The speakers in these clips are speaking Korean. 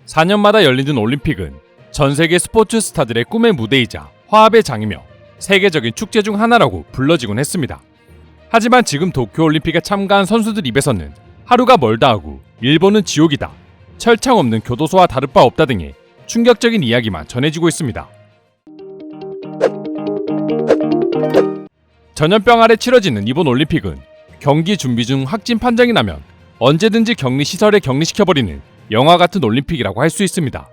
4년마다 열리는 올림픽은 전 세계 스포츠 스타들의 꿈의 무대이자 화합의 장이며 세계적인 축제 중 하나라고 불러지곤 했습니다. 하지만 지금 도쿄올림픽에 참가한 선수들 입에서는 하루가 멀다 하고 일본은 지옥이다, 철창 없는 교도소와 다를 바 없다 등의 충격적인 이야기만 전해지고 있습니다. 전염병 아래 치러지는 이번 올림픽은 경기 준비 중 확진 판정이 나면 언제든지 격리시설에 격리시켜버리는 영화 같은 올림픽이라고 할 수 있습니다.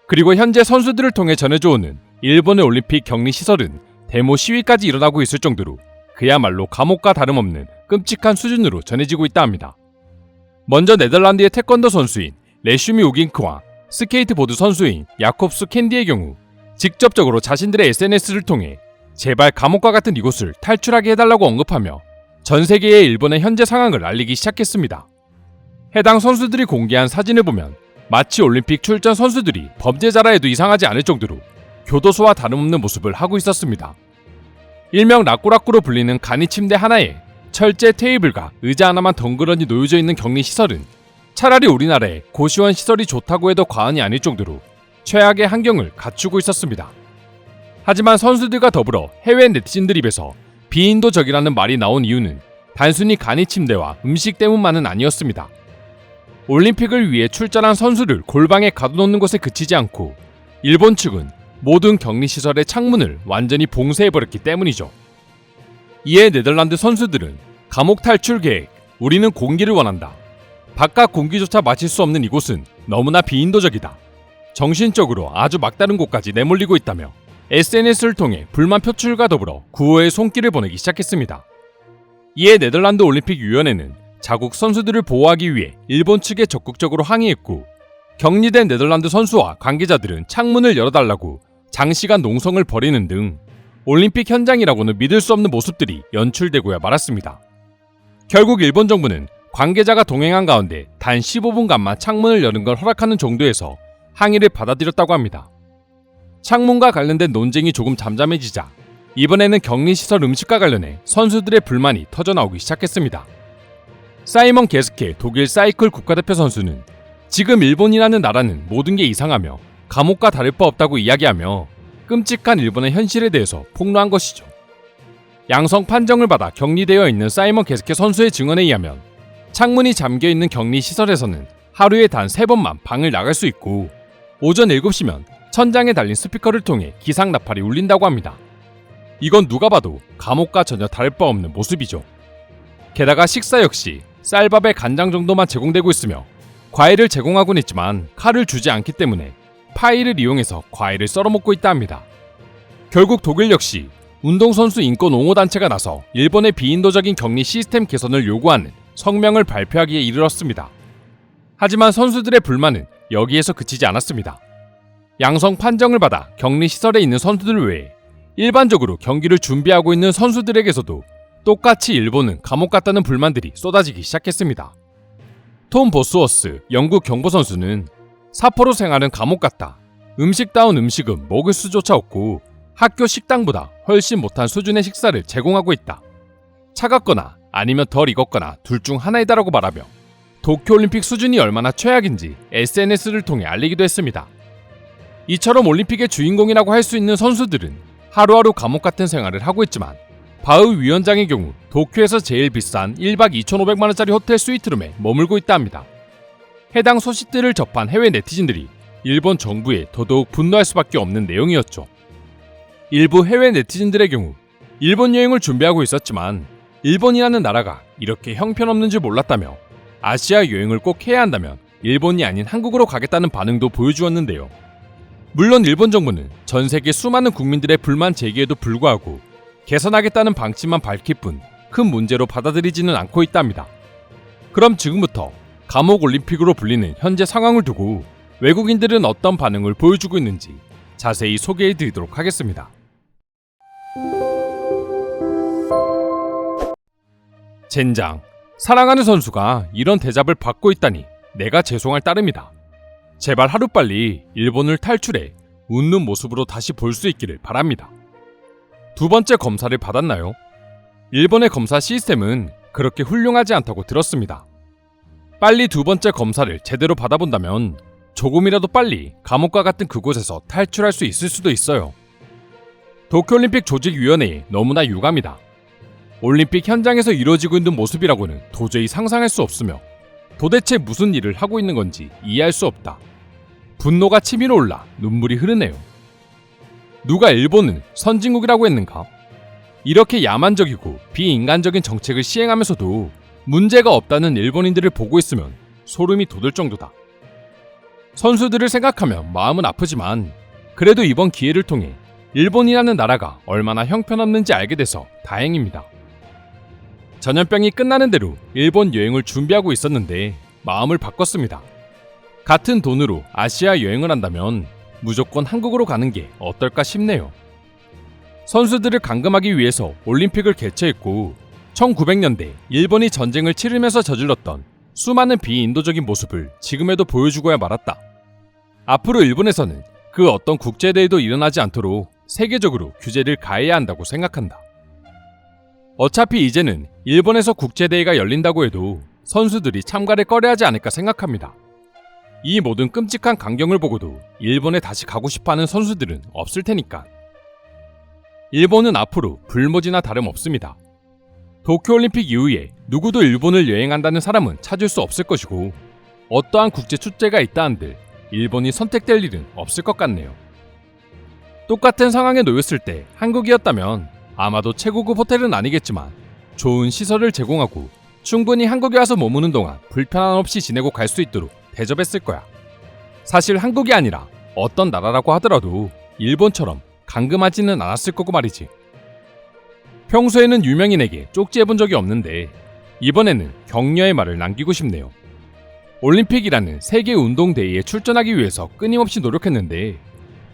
그리고 현재 선수들을 통해 전해져 오는 일본의 올림픽 격리시설은 데모 시위까지 일어나고 있을 정도로 그야말로 감옥과 다름없는 끔찍한 수준으로 전해지고 있다 합니다. 먼저 네덜란드의 태권도 선수인 레슈미 우긴크와 스케이트보드 선수인 야콥스 캔디의 경우 직접적으로 자신들의 SNS를 통해 제발 감옥과 같은 이곳을 탈출하게 해달라고 언급하며 전 세계에 일본의 현재 상황을 알리기 시작했습니다. 해당 선수들이 공개한 사진을 보면 마치 올림픽 출전 선수들이 범죄자라 해도 이상하지 않을 정도로 교도소와 다름없는 모습을 하고 있었습니다. 일명 라꾸라꾸로 불리는 간이 침대 하나에 철제 테이블과 의자 하나만 덩그러니 놓여져 있는 격리시설은 차라리 우리나라의 고시원 시설이 좋다고 해도 과언이 아닐 정도로 최악의 환경을 갖추고 있었습니다. 하지만 선수들과 더불어 해외 네티즌들 입에서 비인도적이라는 말이 나온 이유는 단순히 간이 침대와 음식 때문만은 아니었습니다. 올림픽을 위해 출전한 선수를 골방에 가둬놓는 것에 그치지 않고 일본 측은 모든 격리시설의 창문을 완전히 봉쇄해버렸기 때문이죠. 이에 네덜란드 선수들은 감옥 탈출 계획, 우리는 공기를 원한다. 바깥 공기조차 마실 수 없는 이곳은 너무나 비인도적이다. 정신적으로 아주 막다른 곳까지 내몰리고 있다며 SNS를 통해 불만 표출과 더불어 구호의 손길을 보내기 시작했습니다. 이에 네덜란드 올림픽위원회는 자국 선수들을 보호하기 위해 일본 측에 적극적으로 항의했고, 격리된 네덜란드 선수와 관계자들은 창문을 열어달라고 장시간 농성을 벌이는 등 올림픽 현장이라고는 믿을 수 없는 모습들이 연출되고야 말았습니다. 결국 일본 정부는 관계자가 동행한 가운데 단 15분간만 창문을 여는 걸 허락하는 정도에서 항의를 받아들였다고 합니다. 창문과 관련된 논쟁이 조금 잠잠해지자 이번에는 격리시설 음식과 관련해 선수들의 불만이 터져나오기 시작했습니다. 사이먼 게스케 독일 사이클 국가대표 선수는 지금 일본이라는 나라는 모든 게 이상하며 감옥과 다를 바 없다고 이야기하며 끔찍한 일본의 현실에 대해서 폭로한 것이죠. 양성 판정을 받아 격리되어 있는 사이먼 게스케 선수의 증언에 의하면 창문이 잠겨있는 격리시설에서는 하루에 단 3번만 방을 나갈 수 있고 오전 7시면 천장에 달린 스피커를 통해 기상 나팔이 울린다고 합니다. 이건 누가 봐도 감옥과 전혀 다를 바 없는 모습이죠. 게다가 식사 역시 쌀밥에 간장 정도만 제공되고 있으며 과일을 제공하곤 했지만 칼을 주지 않기 때문에 파이를 이용해서 과일을 썰어 먹고 있다 합니다. 결국 독일 역시 운동선수 인권 옹호단체가 나서 일본의 비인도적인 격리 시스템 개선을 요구하는 성명을 발표하기에 이르렀습니다. 하지만 선수들의 불만은 여기에서 그치지 않았습니다. 양성 판정을 받아 격리시설에 있는 선수들 외에 일반적으로 경기를 준비하고 있는 선수들에게서도 똑같이 일본은 감옥 같다는 불만들이 쏟아지기 시작했습니다. 톰 보스워스 영국 경보 선수는 사포로 생활은 감옥 같다. 음식다운 음식은 먹을 수조차 없고 학교 식당보다 훨씬 못한 수준의 식사를 제공하고 있다. 차갑거나 아니면 덜 익었거나 둘 중 하나이다라고 말하며 도쿄올림픽 수준이 얼마나 최악인지 SNS를 통해 알리기도 했습니다. 이처럼 올림픽의 주인공이라고 할 수 있는 선수들은 하루하루 감옥 같은 생활을 하고 있지만 바흐 위원장의 경우 도쿄에서 제일 비싼 1박 2,500만원짜리 호텔 스위트룸에 머물고 있다 합니다. 해당 소식들을 접한 해외 네티즌들이 일본 정부에 더더욱 분노할 수밖에 없는 내용이었죠. 일부 해외 네티즌들의 경우 일본 여행을 준비하고 있었지만 일본이라는 나라가 이렇게 형편없는 줄 몰랐다며 아시아 여행을 꼭 해야 한다면 일본이 아닌 한국으로 가겠다는 반응도 보여주었는데요. 물론 일본 정부는 전 세계 수많은 국민들의 불만 제기에도 불구하고 개선하겠다는 방침만 밝힐 뿐 큰 문제로 받아들이지는 않고 있답니다. 그럼 지금부터 감옥 올림픽으로 불리는 현재 상황을 두고 외국인들은 어떤 반응을 보여주고 있는지 자세히 소개해드리도록 하겠습니다. 젠장, 사랑하는 선수가 이런 대접을 받고 있다니 내가 죄송할 따름이다. 제발 하루빨리 일본을 탈출해 웃는 모습으로 다시 볼 수 있기를 바랍니다. 두 번째 검사를 받았나요? 일본의 검사 시스템은 그렇게 훌륭하지 않다고 들었습니다. 빨리 두 번째 검사를 제대로 받아본다면 조금이라도 빨리 감옥과 같은 그곳에서 탈출할 수 있을 수도 있어요. 도쿄올림픽 조직위원회에 너무나 유감이다. 올림픽 현장에서 이루어지고 있는 모습이라고는 도저히 상상할 수 없으며 도대체 무슨 일을 하고 있는 건지 이해할 수 없다. 분노가 치밀어 올라 눈물이 흐르네요. 누가 일본은 선진국이라고 했는가? 이렇게 야만적이고 비인간적인 정책을 시행하면서도 문제가 없다는 일본인들을 보고 있으면 소름이 돋을 정도다. 선수들을 생각하면 마음은 아프지만 그래도 이번 기회를 통해 일본이라는 나라가 얼마나 형편없는지 알게 돼서 다행입니다. 전염병이 끝나는 대로 일본 여행을 준비하고 있었는데 마음을 바꿨습니다. 같은 돈으로 아시아 여행을 한다면 무조건 한국으로 가는 게 어떨까 싶네요. 선수들을 감금하기 위해서 올림픽을 개최했고 1900년대 일본이 전쟁을 치르면서 저질렀던 수많은 비인도적인 모습을 지금에도 보여주고야 말았다. 앞으로 일본에서는 그 어떤 국제대회도 일어나지 않도록 세계적으로 규제를 가해야 한다고 생각한다. 어차피 이제는 일본에서 국제대회가 열린다고 해도 선수들이 참가를 꺼려하지 않을까 생각합니다. 이 모든 끔찍한 광경을 보고도 일본에 다시 가고 싶어하는 선수들은 없을 테니까. 일본은 앞으로 불모지나 다름없습니다. 도쿄올림픽 이후에 누구도 일본을 여행한다는 사람은 찾을 수 없을 것이고 어떠한 국제 축제가 있다 한들 일본이 선택될 일은 없을 것 같네요. 똑같은 상황에 놓였을 때 한국이었다면 아마도 최고급 호텔은 아니겠지만 좋은 시설을 제공하고 충분히 한국에 와서 머무는 동안 불편함 없이 지내고 갈 수 있도록 대접했을 거야. 사실 한국이 아니라 어떤 나라라고 하더라도 일본처럼 감금하지는 않았을 거고 말이지. 평소에는 유명인에게 쪽지해본 적이 없는데 이번에는 격려의 말을 남기고 싶네요. 올림픽이라는 세계 운동 대회에 출전하기 위해서 끊임없이 노력했는데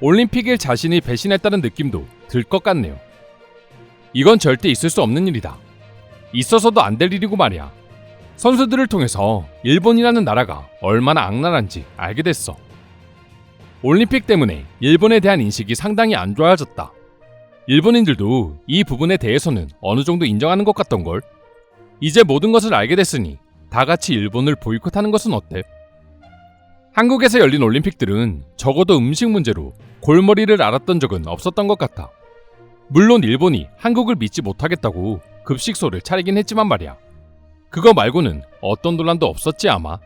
올림픽을 자신이 배신했다는 느낌도 들 것 같네요. 이건 절대 있을 수 없는 일이다. 있어서도 안 될 일이고 말이야. 선수들을 통해서 일본이라는 나라가 얼마나 악랄한지 알게 됐어. 올림픽 때문에 일본에 대한 인식이 상당히 안 좋아졌다. 일본인들도 이 부분에 대해서는 어느 정도 인정하는 것 같던걸. 이제 모든 것을 알게 됐으니 다 같이 일본을 보이콧하는 것은 어때? 한국에서 열린 올림픽들은 적어도 음식 문제로 골머리를 앓았던 적은 없었던 것 같아. 물론 일본이 한국을 믿지 못하겠다고 급식소를 차리긴 했지만 말이야. 그거 말고는 어떤 논란도 없었지 아마.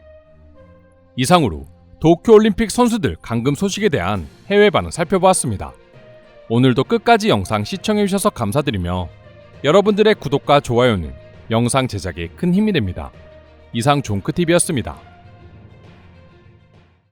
이상으로 도쿄올림픽 선수들 감금 소식에 대한 해외 반응 살펴보았습니다. 오늘도 끝까지 영상 시청해주셔서 감사드리며 여러분들의 구독과 좋아요는 영상 제작에 큰 힘이 됩니다. 이상 종크TV였습니다.